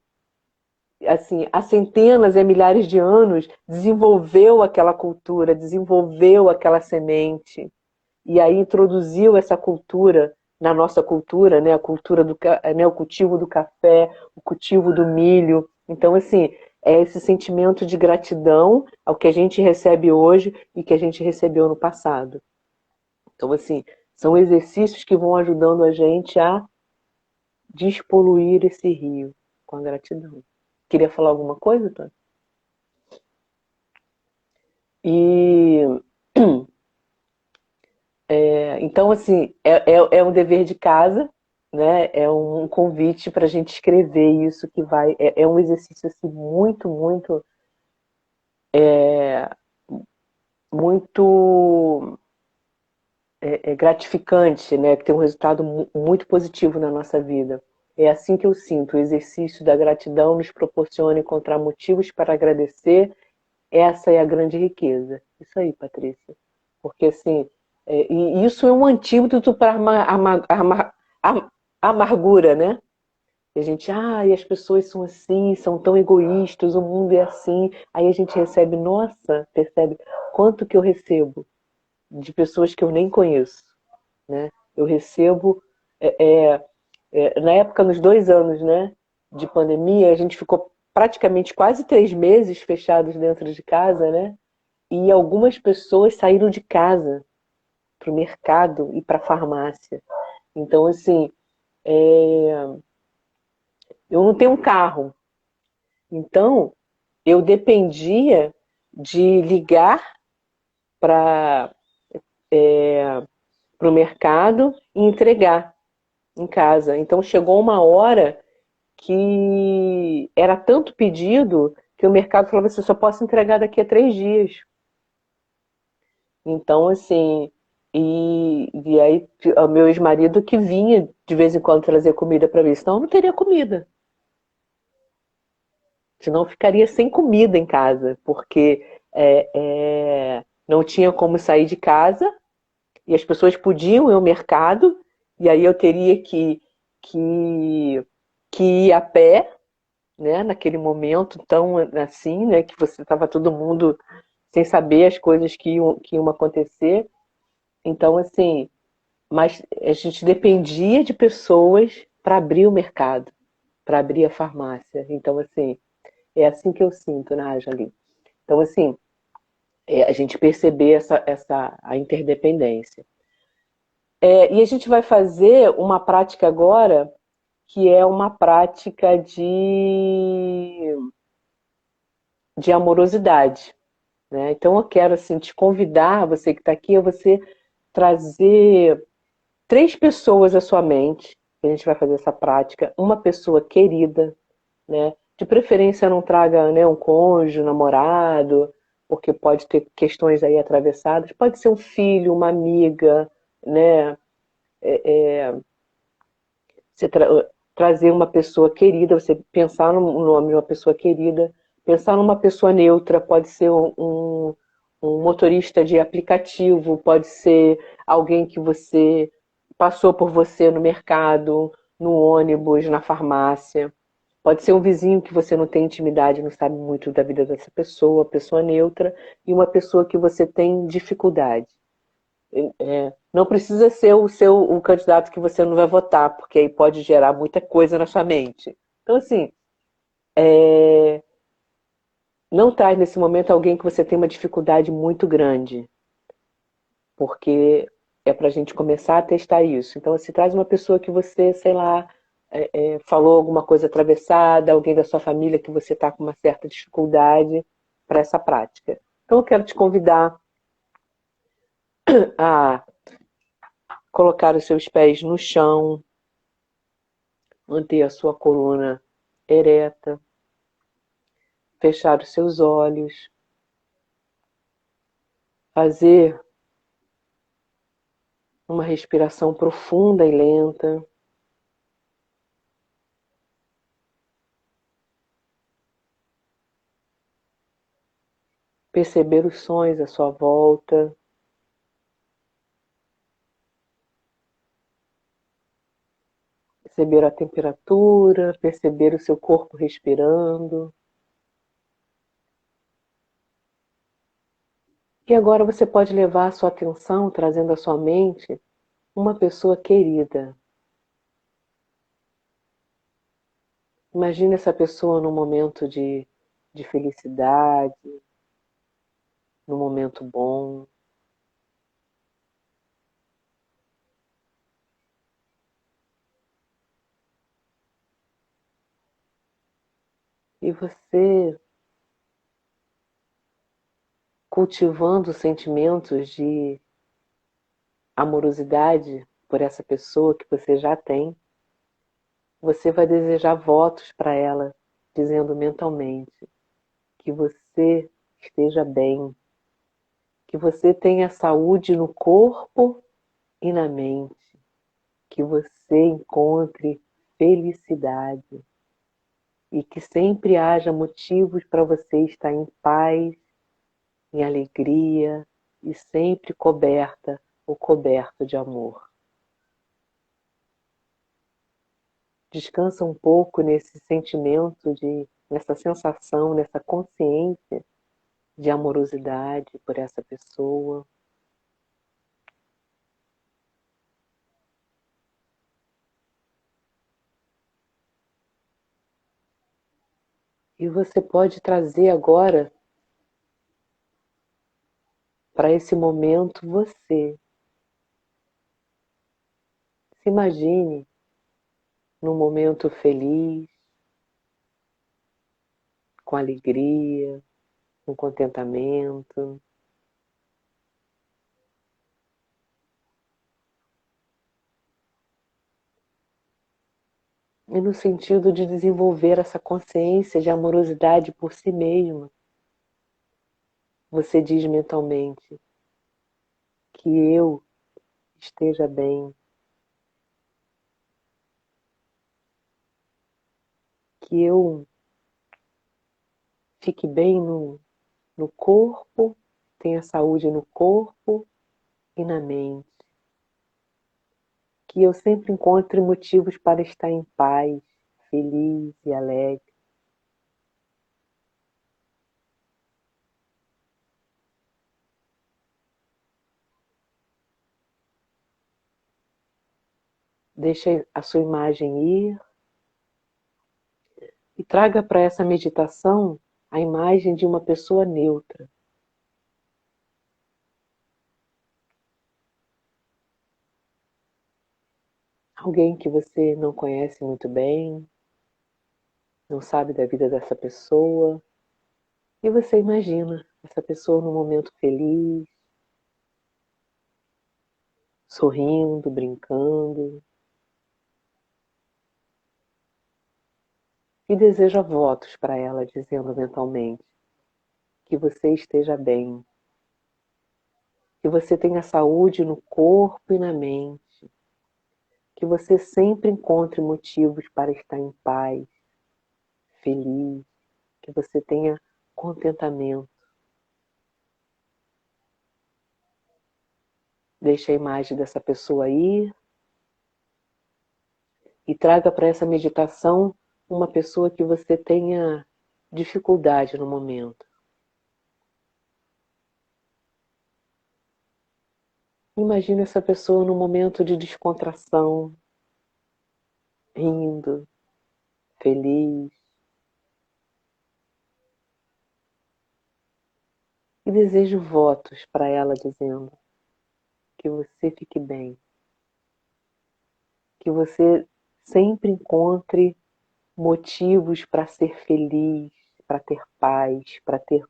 assim, há centenas e milhares de anos, desenvolveu aquela cultura, desenvolveu aquela semente, e aí introduziu essa cultura na nossa cultura, né? A cultura né? O cultivo do café, o cultivo do milho. Então, assim, é esse sentimento de gratidão ao que a gente recebe hoje e que a gente recebeu no passado. Então, assim, são exercícios que vão ajudando a gente a despoluir esse rio com a gratidão. Queria falar alguma coisa, Tânia? E então, assim, é um dever de casa, né? É um convite para a gente escrever isso que vai. É um exercício assim, muito gratificante, né? Que tem um resultado muito positivo na nossa vida. É assim que eu sinto. O exercício da gratidão nos proporciona encontrar motivos para agradecer. Essa é a grande riqueza. Isso aí, Patrícia. Porque assim, e isso é um antídoto para a amargura, né? E a gente, e as pessoas são assim, são tão egoístas, o mundo é assim. Aí a gente recebe, nossa, percebe quanto que eu recebo de pessoas que eu nem conheço, né? Eu recebo, na época, nos 2 anos, né, de pandemia, a gente ficou praticamente quase 3 meses fechados dentro de casa, né? E algumas pessoas saíram de casa para o mercado e para a farmácia. Então, assim, eu não tenho um carro. Então, eu dependia de ligar para o mercado e entregar em casa. Então, chegou uma hora que era tanto pedido que o mercado falou assim, só posso entregar daqui a 3 dias. Então, assim, e aí o meu ex-marido que vinha de vez em quando trazer comida para mim, senão eu não teria comida. Senão eu ficaria sem comida em casa, porque não tinha como sair de casa e as pessoas podiam ir ao mercado e aí eu teria que, que ir a pé, né, naquele momento tão assim, né, que você estava todo mundo sem saber as coisas que iam acontecer. Então, assim, mas a gente dependia de pessoas para abrir o mercado, para abrir a farmácia. Então, assim, é assim que eu sinto, né, Jali? Então, assim, a gente perceber a interdependência. E a gente vai fazer uma prática agora, que é uma prática de amorosidade. Né? Então, eu quero assim, te convidar, você que está aqui, a você trazer 3 pessoas à sua mente, que a gente vai fazer essa prática. Uma pessoa querida, né? De preferência não traga, né, um cônjuge, um namorado, porque pode ter questões aí atravessadas. Pode ser um filho, uma amiga, né? Você trazer uma pessoa querida, você pensar no nome de uma pessoa querida, pensar numa pessoa neutra, pode ser um motorista de aplicativo, pode ser alguém que você passou por você no mercado, no ônibus, na farmácia. Pode ser um vizinho que você não tem intimidade, não sabe muito da vida dessa pessoa, pessoa neutra, e uma pessoa que você tem dificuldade. Não precisa ser o candidato que você não vai votar, porque aí pode gerar muita coisa na sua mente. Então, assim, não traz nesse momento alguém que você tem uma dificuldade muito grande, porque é para a gente começar a testar isso. Então, se traz uma pessoa que você, sei lá, falou alguma coisa atravessada, alguém da sua família que você está com uma certa dificuldade para essa prática. Então, eu quero te convidar a colocar os seus pés no chão, manter a sua coluna ereta, fechar os seus olhos, fazer uma respiração profunda e lenta. Perceber os sons à sua volta. Perceber a temperatura, perceber o seu corpo respirando. E agora você pode levar a sua atenção, trazendo à sua mente, uma pessoa querida. Imagine essa pessoa num momento de felicidade, num momento bom. E você cultivando sentimentos de amorosidade por essa pessoa que você já tem, você vai desejar votos para ela, dizendo mentalmente que você esteja bem, que você tenha saúde no corpo e na mente, que você encontre felicidade e que sempre haja motivos para você estar em paz, em alegria e sempre coberta ou coberto de amor. Descansa um pouco nesse sentimento nessa sensação, nessa consciência de amorosidade por essa pessoa. E você pode trazer agora para esse momento você. Se imagine num momento feliz, com alegria, com contentamento. E no sentido de desenvolver essa consciência de amorosidade por si mesma, você diz mentalmente que eu esteja bem, que eu fique bem no corpo, tenha saúde no corpo e na mente. Que eu sempre encontre motivos para estar em paz, feliz e alegre. Deixe a sua imagem ir e traga para essa meditação a imagem de uma pessoa neutra. Alguém que você não conhece muito bem, não sabe da vida dessa pessoa, e você imagina essa pessoa num momento feliz, sorrindo, brincando, e deseja votos para ela, dizendo mentalmente que você esteja bem, que você tenha saúde no corpo e na mente, que você sempre encontre motivos para estar em paz, feliz, que você tenha contentamento. Deixa a imagem dessa pessoa aí e traga para essa meditação uma pessoa que você tenha dificuldade no momento. Imagina essa pessoa num momento de descontração, rindo, feliz. E desejo votos para ela dizendo que você fique bem, que você sempre encontre motivos para ser feliz, para ter paz, para ter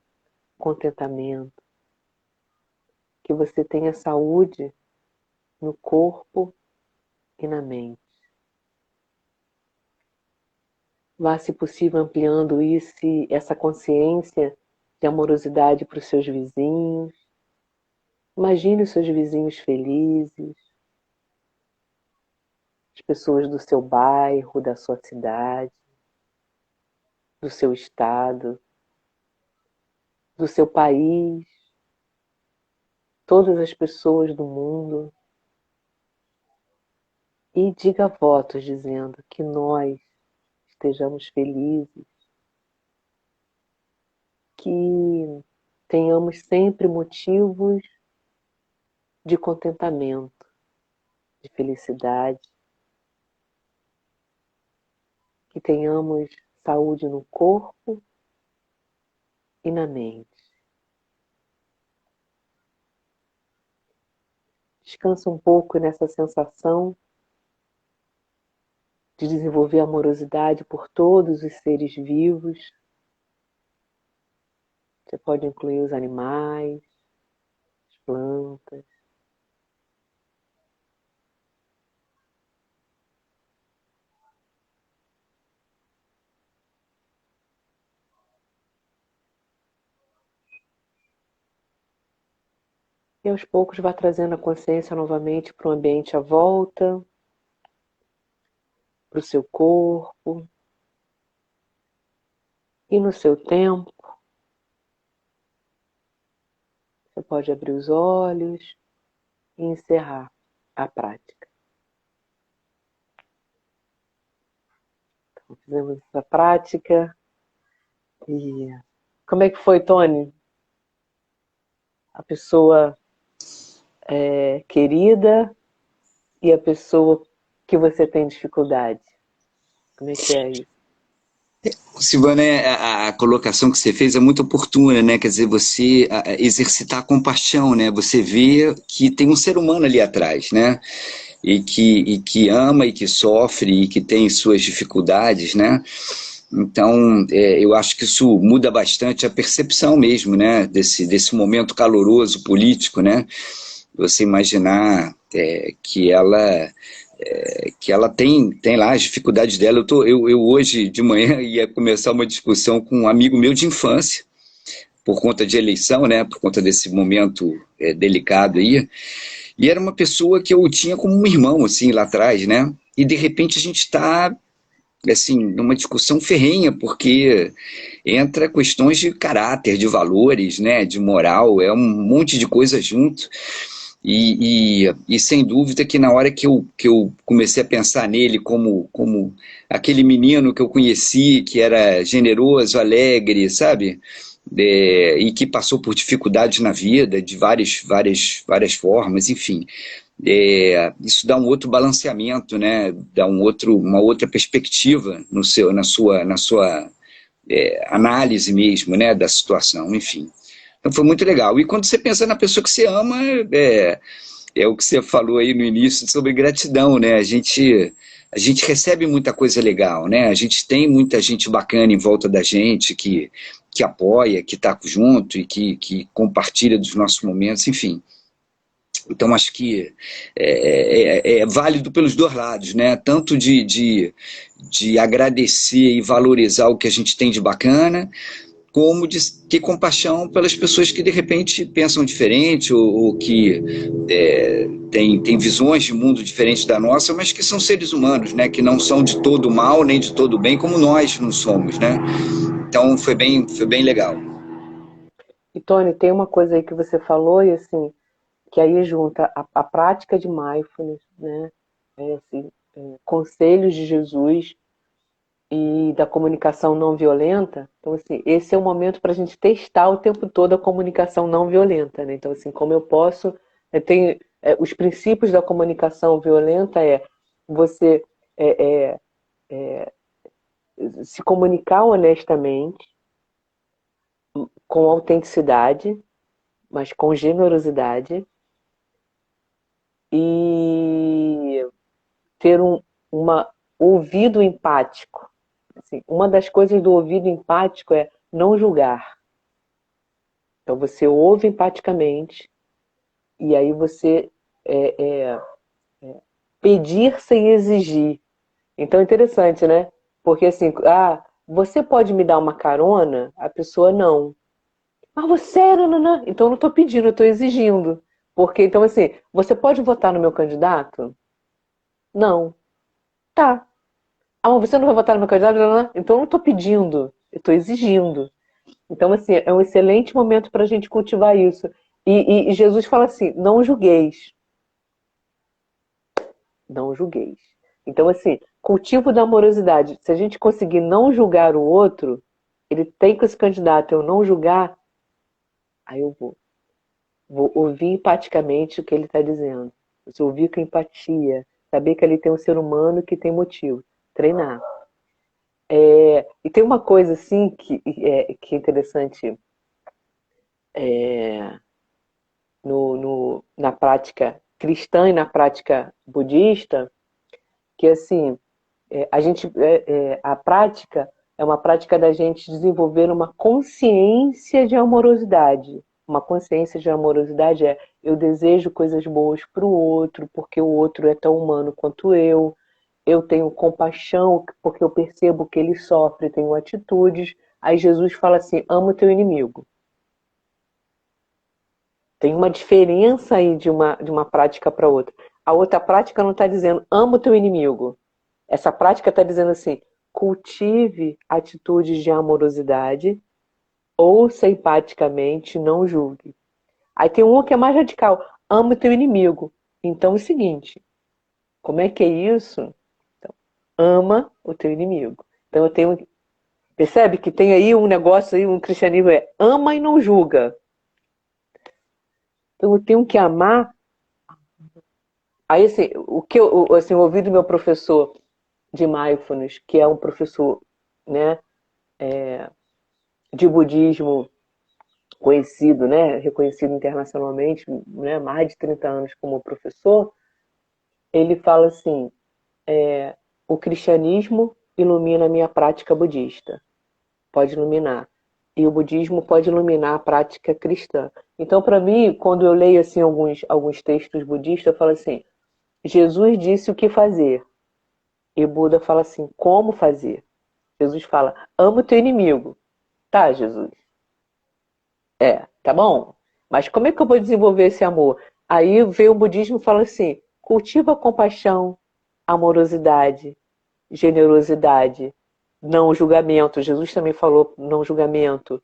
contentamento, que você tenha saúde no corpo e na mente. Vá, se possível, ampliando essa consciência de amorosidade para os seus vizinhos. Imagine os seus vizinhos felizes, as pessoas do seu bairro, da sua cidade, do seu estado, do seu país, todas as pessoas do mundo. E diga votos dizendo que nós estejamos felizes, que tenhamos sempre motivos de contentamento, de felicidade, que tenhamos saúde no corpo e na mente. Descansa um pouco nessa sensação de desenvolver amorosidade por todos os seres vivos. Você pode incluir os animais, as plantas. E aos poucos vá trazendo a consciência novamente para o ambiente à volta, para o seu corpo. E no seu tempo, você pode abrir os olhos e encerrar a prática. Então, fizemos essa prática. E como é que foi, Tony? A pessoa querida e a pessoa que você tem dificuldade. Como é que é isso? Silvana, a colocação que você fez é muito oportuna, né? Quer dizer, você exercitar a compaixão, né? Você vê que tem um ser humano ali atrás, né? E que ama e que sofre e que tem suas dificuldades, né? Então, eu acho que isso muda bastante a percepção mesmo, né? Desse momento caloroso político, né? Você imaginar que ela tem lá as dificuldades dela. Eu hoje de manhã ia começar uma discussão com um amigo meu de infância, por conta de eleição, né, por conta desse momento delicado aí, e era uma pessoa que eu tinha como um irmão, assim, lá atrás, né, e de repente a gente está, assim, numa discussão ferrenha, porque entra questões de caráter, de valores, né, de moral, é um monte de coisa junto. E sem dúvida que na hora que eu comecei a pensar nele como aquele menino que eu conheci, que era generoso, alegre, sabe? E que passou por dificuldades na vida, de várias formas, enfim. Isso dá um outro balanceamento, né? Dá uma outra perspectiva na sua análise mesmo, né? Da situação, enfim. Então foi muito legal. E quando você pensa na pessoa que você ama, é o que você falou aí no início sobre gratidão, né? A gente recebe muita coisa legal, né? A gente tem muita gente bacana em volta da gente que apoia, que está junto e que compartilha dos nossos momentos, enfim. Então acho que é válido pelos dois lados, né? Tanto de agradecer e valorizar o que a gente tem de bacana, como de ter compaixão pelas pessoas que de repente pensam diferente ou que têm visões de mundo diferentes da nossa, mas que são seres humanos, né? Que não são de todo mal nem de todo bem, como nós não somos, né? Então foi bem legal. E Tony, tem uma coisa aí que você falou e assim, que aí junta a prática de mindfulness, né? Assim, conselhos de Jesus e da comunicação não violenta. Então, assim, esse é o momento para a gente testar o tempo todo a comunicação não violenta, né? Então, assim, como eu posso... Tem, os princípios da comunicação violenta você é, é, se comunicar honestamente, com autenticidade, mas com generosidade, e ter uma ouvido empático. Assim, uma das coisas do ouvido empático é não julgar. Então você ouve empaticamente e aí você é, é, pedir sem exigir. Então é interessante, né? Porque assim, você pode me dar uma carona? A pessoa não. Mas você, não. Então eu não estou pedindo, eu estou exigindo. Porque, então, assim, você pode votar no meu candidato? Não. Tá. Ah, mas você não vai votar no meu candidato? Não. Então eu não estou pedindo, eu estou exigindo. Então, assim, é um excelente momento para a gente cultivar isso. E Jesus fala assim: não julgueis. Não julgueis. Então, assim, cultivo da amorosidade. Se a gente conseguir não julgar o outro, ele tem que esse candidato, eu não julgar, aí eu vou ouvir empaticamente o que ele está dizendo. Você ouvir com empatia, saber que ali tem um ser humano que tem motivo. Treinar. E tem uma coisa assim que é interessante na prática cristã e na prática budista, que assim, a prática é uma prática da gente desenvolver uma consciência de amorosidade. Uma consciência de amorosidade é eu desejo coisas boas para o outro, porque o outro é tão humano quanto eu. Eu tenho compaixão porque eu percebo que ele sofre, tenho atitudes. Aí Jesus fala assim: ama o teu inimigo. Tem uma diferença aí de uma prática para outra. A outra prática não está dizendo ama o teu inimigo. Essa prática está dizendo assim: cultive atitudes de amorosidade, ouça empaticamente, não julgue. Aí tem um que é mais radical: ama o teu inimigo. Então é o seguinte: como é que é isso? Então, ama o teu inimigo. Então eu tenho. Percebe que tem aí um negócio aí, um cristianismo ama e não julga. Então eu tenho que amar. Aí assim, o que eu ouvi do meu professor de mindfulness, que é um professor, né, de budismo conhecido, né, reconhecido internacionalmente, né, mais de 30 anos como professor, ele fala assim: o cristianismo ilumina a minha prática budista, pode iluminar. E o budismo pode iluminar a prática cristã. Então, para mim, quando eu leio assim alguns textos budistas, eu falo assim: Jesus disse o que fazer. E Buda fala assim: como fazer? Jesus fala: ama o teu inimigo. Tá, Jesus. Tá bom. Mas como é que eu vou desenvolver esse amor? Aí veio o budismo e fala assim: cultiva compaixão, amorosidade, generosidade, não julgamento. Jesus também falou não julgamento,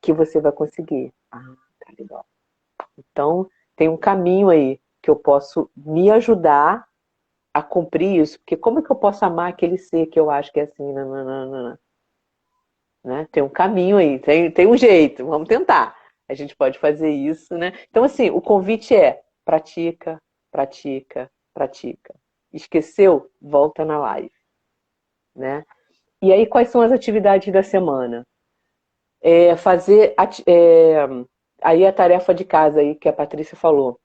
que você vai conseguir. Ah, tá legal. Então, tem um caminho aí que eu posso me ajudar a cumprir isso. Porque como é que eu posso amar aquele ser que eu acho que é assim? Nananana, né? Tem um caminho aí, tem um jeito, vamos tentar. A gente pode fazer isso, né? Então, assim, o convite é pratica, pratica, pratica. Esqueceu? Volta na live, né? E aí, quais são as atividades da semana? Fazer aí a tarefa de casa aí que a Patrícia falou.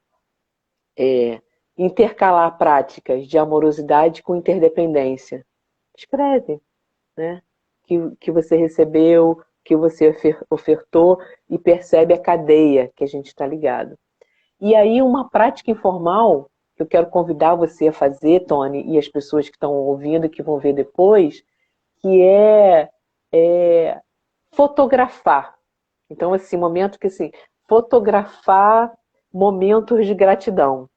Intercalar práticas de amorosidade com interdependência. Escreve, né? Que você recebeu, que você ofertou e percebe a cadeia que a gente está ligado. E aí uma prática informal que eu quero convidar você a fazer, Tony, e as pessoas que estão ouvindo e que vão ver depois, que é fotografar. Então, assim, momento que assim, fotografar momentos de gratidão,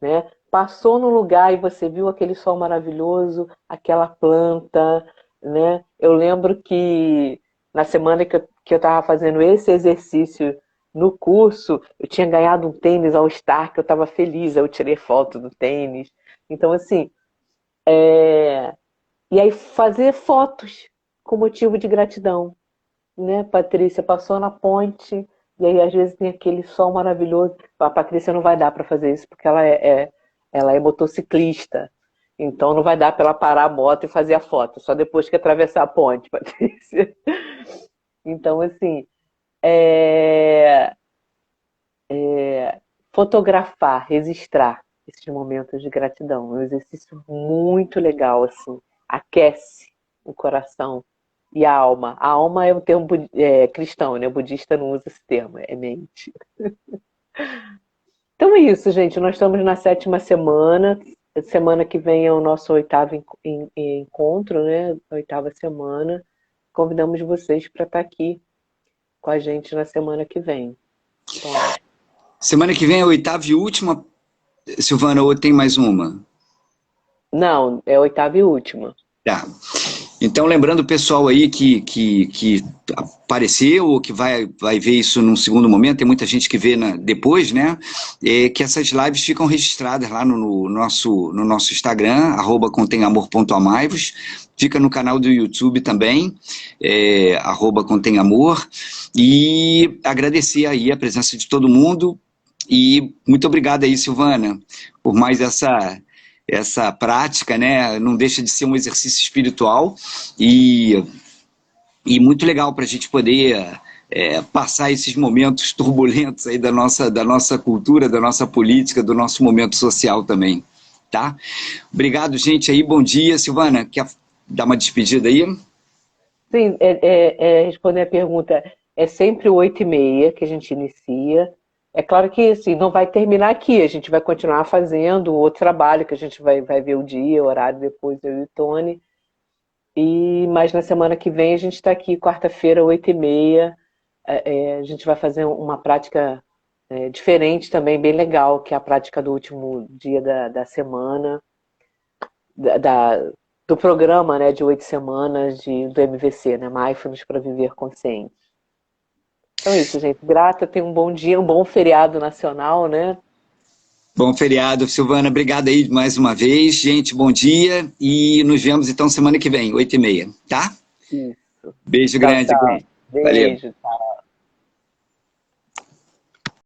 né? Passou no lugar e você viu aquele sol maravilhoso, aquela planta, né? Eu lembro que na semana que eu estava fazendo esse exercício no curso, eu tinha ganhado um tênis All Star, que eu estava feliz, eu tirei foto do tênis. Então, assim, e aí fazer fotos com motivo de gratidão, né? Patrícia passou na ponte, e aí às vezes tem aquele sol maravilhoso. A Patrícia não vai dar para fazer isso, porque ela é motociclista. Então não vai dar para ela parar a moto e fazer a foto, só depois que atravessar a ponte, Patrícia. Então, assim, é, fotografar, registrar esses momentos de gratidão. É um exercício muito legal, assim. Aquece o coração e a alma. A alma é um termo cristão, né? O budista não usa esse termo, é mente. Então é isso, gente. Nós estamos na 7ª semana. Semana que vem é o nosso 8º encontro, né? A 8ª semana. Convidamos vocês para estar aqui com a gente na semana que vem. Bom, Semana que vem é a 8ª e última, Silvana, ou tem mais uma? não, é a 8ª e última. Tá. Então, lembrando o pessoal aí que apareceu ou que vai ver isso num segundo momento, tem muita gente que vê depois, né? Que essas lives ficam registradas lá no nosso Instagram, @conteamor.amaivos, fica no canal do YouTube também, @conteamor, e agradecer aí a presença de todo mundo, e muito obrigado aí, Silvana, por mais essa prática, né? Não deixa de ser um exercício espiritual e muito legal para a gente poder passar esses momentos turbulentos aí da nossa cultura, da nossa política, do nosso momento social também, tá? Obrigado, gente, aí, bom dia. Silvana, quer dar uma despedida aí? Sim, responder a pergunta, é sempre 8h30 que a gente inicia. É claro que assim, não vai terminar aqui, a gente vai continuar fazendo outro trabalho, que a gente vai ver o dia, o horário depois, eu e o Tony. Mas na semana que vem a gente está aqui, quarta-feira, 8h30. A gente vai fazer uma prática diferente também, bem legal, que é a prática do último dia da semana, do programa, né, de 8 semanas do MVC, né, Mindfulness para Viver Consciente. Então é isso, gente. Grata, tenha um bom dia, um bom feriado nacional, né? Bom feriado, Silvana, obrigado aí mais uma vez. Gente, bom dia e nos vemos então semana que vem, 8h30, tá? Isso. Beijo Tchau, grande, tchau. gente. Valeu. Beijo.